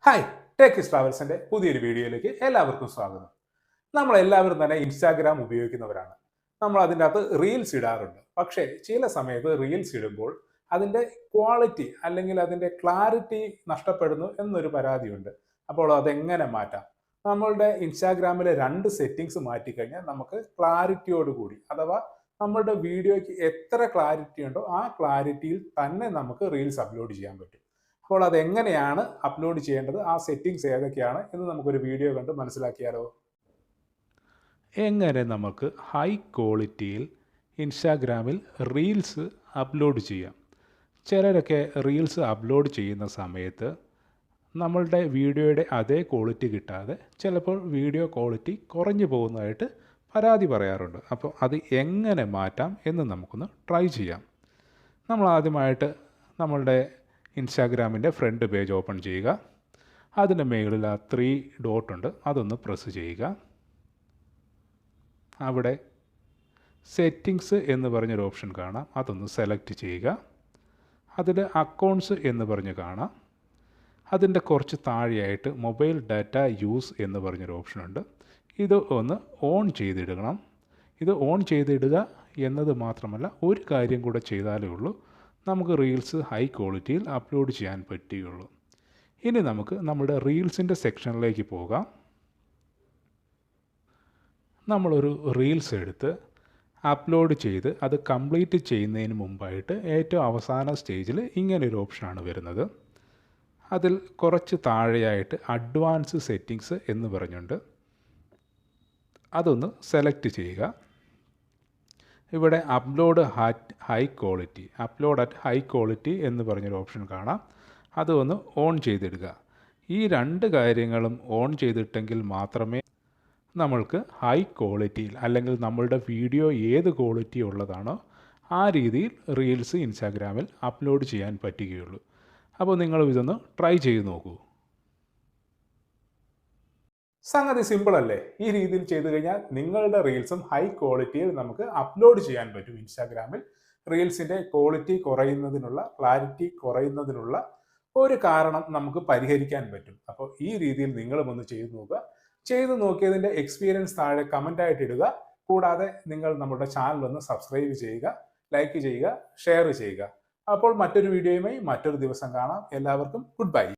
Hi, tech ട്രാവൽസിന്റെ പുതിയൊരു വീഡിയോയിലേക്ക് എല്ലാവർക്കും സ്വാഗതം. നമ്മൾ എല്ലാവരും തന്നെ ഇൻസ്റ്റാഗ്രാം ഉപയോഗിക്കുന്നവരാണ്. നമ്മൾ അതിൻ്റെ അകത്ത് റീൽസ് ഇടാറുണ്ട്. പക്ഷേ ചില സമയത്ത് റീൽസ് ഇടുമ്പോൾ അതിൻ്റെ ക്വാളിറ്റി അല്ലെങ്കിൽ അതിൻ്റെ ക്ലാരിറ്റി നഷ്ടപ്പെടുന്നു എന്നൊരു പരാതിയുണ്ട്. അപ്പോൾ അതെങ്ങനെ മാറ്റാം? നമ്മളുടെ ഇൻസ്റ്റാഗ്രാമിലെ 2 സെറ്റിങ്സ് മാറ്റിക്കഴിഞ്ഞാൽ നമുക്ക് ക്ലാരിറ്റിയോട് കൂടി, അഥവാ നമ്മളുടെ വീഡിയോയ്ക്ക് എത്ര ക്ലാരിറ്റി ഉണ്ടോ ആ ക്ലാരിറ്റിയിൽ തന്നെ നമുക്ക് റീൽസ് അപ്ലോഡ് ചെയ്യാൻ പറ്റും. അപ്പോൾ അതെങ്ങനെയാണ് അപ്ലോഡ് ചെയ്യേണ്ടത്, ആ സെറ്റിങ്സ് ഏതൊക്കെയാണ് എന്ന് നമുക്കൊരു വീഡിയോ കണ്ട് മനസ്സിലാക്കിയാലോ. എങ്ങനെ നമുക്ക് ഹൈ ക്വാളിറ്റിയിൽ ഇൻസ്റ്റാഗ്രാമിൽ റീൽസ് അപ്ലോഡ് ചെയ്യാം? ചിലരൊക്കെ റീൽസ് അപ്ലോഡ് ചെയ്യുന്ന സമയത്ത് നമ്മളുടെ വീഡിയോയുടെ അതേ ക്വാളിറ്റി കിട്ടാതെ ചിലപ്പോൾ വീഡിയോ ക്വാളിറ്റി കുറഞ്ഞു പോകുന്നതായിട്ട് പരാതി പറയാറുണ്ട്. അപ്പോൾ അത് എങ്ങനെ മാറ്റാം എന്ന് നമുക്കൊന്ന് ട്രൈ ചെയ്യാം. നമ്മൾ ആദ്യമായിട്ട് നമ്മളുടെ ഇൻസ്റ്റാഗ്രാമിൻ്റെ ഫ്രണ്ട് പേജ് ഓപ്പൺ ചെയ്യുക. അതിൻ്റെ മുകളിൽ ആ 3 ഡോട്ട് ഉണ്ട്, അതൊന്ന് പ്രസ് ചെയ്യുക. അവിടെ സെറ്റിങ്സ് എന്ന് പറഞ്ഞൊരു ഓപ്ഷൻ കാണാം, അതൊന്ന് സെലക്ട് ചെയ്യുക. അതിൽ അക്കൗണ്ട്സ് എന്ന് പറഞ്ഞ് കാണാം. അതിൻ്റെ കുറച്ച് താഴെയായിട്ട് മൊബൈൽ ഡാറ്റ യൂസ് എന്ന് പറഞ്ഞൊരു ഓപ്ഷൻ ഉണ്ട്. ഇത് ഒന്ന് ഓൺ ചെയ്തിടണം. ഇത് ഓൺ ചെയ്തിടുക എന്നത് മാത്രമല്ല, ഒരു കാര്യം കൂടെ ചെയ്താലേ ഉള്ളൂ നമുക്ക് റീൽസ് ഹൈ ക്വാളിറ്റിയിൽ അപ്ലോഡ് ചെയ്യാൻ പറ്റുകയുള്ളൂ. ഇനി നമുക്ക് നമ്മുടെ റീൽസിൻ്റെ സെക്ഷനിലേക്ക് പോകാം. നമ്മളൊരു റീൽസ് എടുത്ത് അപ്ലോഡ് ചെയ്ത് അത് കംപ്ലീറ്റ് ചെയ്യുന്നതിന് മുമ്പായിട്ട് ഏറ്റവും അവസാന സ്റ്റേജിൽ ഇങ്ങനൊരു ഓപ്ഷനാണ് വരുന്നത്. അതിൽ കുറച്ച് താഴെയായിട്ട് അഡ്വാൻസ് സെറ്റിങ്സ് എന്ന് പറഞ്ഞുണ്ട്, അതൊന്ന് സെലക്ട് ചെയ്യുക. ഇവിടെ അപ്ലോഡ് ഹൈ ക്വാളിറ്റി എന്ന് പറഞ്ഞൊരു ഓപ്ഷൻ കാണാം, അത് ഒന്ന് ഓൺ ചെയ്തിടുക. ഈ 2 കാര്യങ്ങളും ഓൺ ചെയ്തിട്ടെങ്കിൽ മാത്രമേ നമ്മൾക്ക് ഹൈ ക്വാളിറ്റിയിൽ, അല്ലെങ്കിൽ നമ്മളുടെ വീഡിയോ ഏത് ക്വാളിറ്റി ഉള്ളതാണോ ആ രീതിയിൽ റീൽസ് ഇൻസ്റ്റാഗ്രാമിൽ അപ്ലോഡ് ചെയ്യാൻ പറ്റുകയുള്ളൂ. അപ്പോൾ നിങ്ങൾ ഇതൊന്ന് ട്രൈ ചെയ്ത് നോക്കൂ. സംഗതി സിമ്പിൾ അല്ലേ? ഈ രീതിയിൽ ചെയ്തു കഴിഞ്ഞാൽ നിങ്ങളുടെ റീൽസും ഹൈ ക്വാളിറ്റിയിൽ നമുക്ക് അപ്ലോഡ് ചെയ്യാൻ പറ്റും ഇൻസ്റ്റാഗ്രാമിൽ. റീൽസിന്റെ ക്വാളിറ്റി കുറയുന്നതിനുള്ള, ക്ലാരിറ്റി കുറയുന്നതിനുള്ള ഒരു കാരണം നമുക്ക് പരിഹരിക്കാൻ പറ്റും. അപ്പോൾ ഈ രീതിയിൽ നിങ്ങളും ഒന്ന് ചെയ്തു നോക്കുക. ചെയ്തു നോക്കിയതിൻ്റെ എക്സ്പീരിയൻസ് താഴെ കമൻ്റ് ആയിട്ട് ഇടുക. കൂടാതെ നിങ്ങൾ നമ്മുടെ ചാനൽ ഒന്ന് സബ്സ്ക്രൈബ് ചെയ്യുക, ലൈക്ക് ചെയ്യുക, ഷെയർ ചെയ്യുക. അപ്പോൾ മറ്റൊരു വീഡിയോയുമായി മറ്റൊരു ദിവസം കാണാം. എല്ലാവർക്കും ഗുഡ് ബൈ.